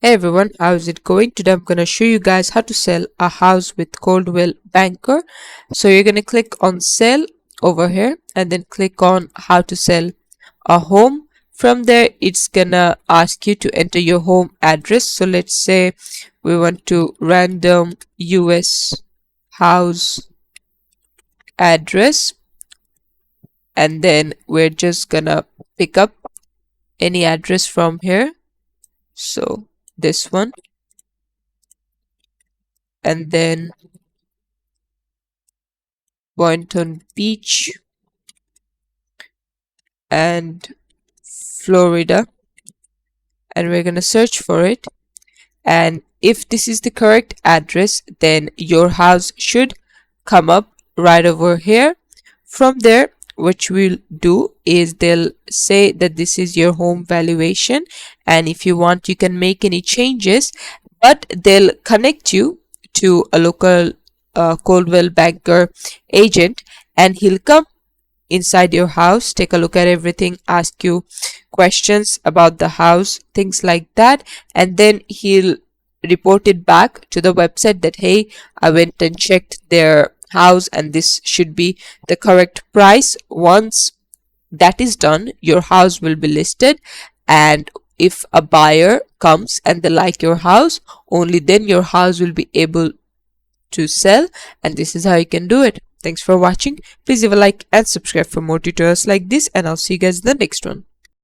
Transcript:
Hey everyone, how's it going? Today I'm gonna show you guys how to sell a house with Coldwell Banker. So you're gonna click on sell over here and then click on how to sell a home. From there it's gonna ask you to enter your home address. So let's say we want to random US house address, and then we're just gonna pick up any address from here. So this one, and then Boynton Beach and Florida, and we're going to search for it. And if this is the correct address, then your house should come up right over here. From there, what we'll do is they'll say that this is your home valuation, and if you want you can make any changes, but they'll connect you to a local Coldwell Banker agent, and he'll come inside your house, take a look at everything, ask you questions about the house, things like that, and then he'll report it back to the website that hey, I went and checked their house and this should be the correct price. Once that is done, your house will be listed, and if a buyer comes and they like your house, only then your house will be able to sell. And this is how you can do it. Thanks for watching. Please leave a like and subscribe for more tutorials like this, and I'll see you guys in the next one.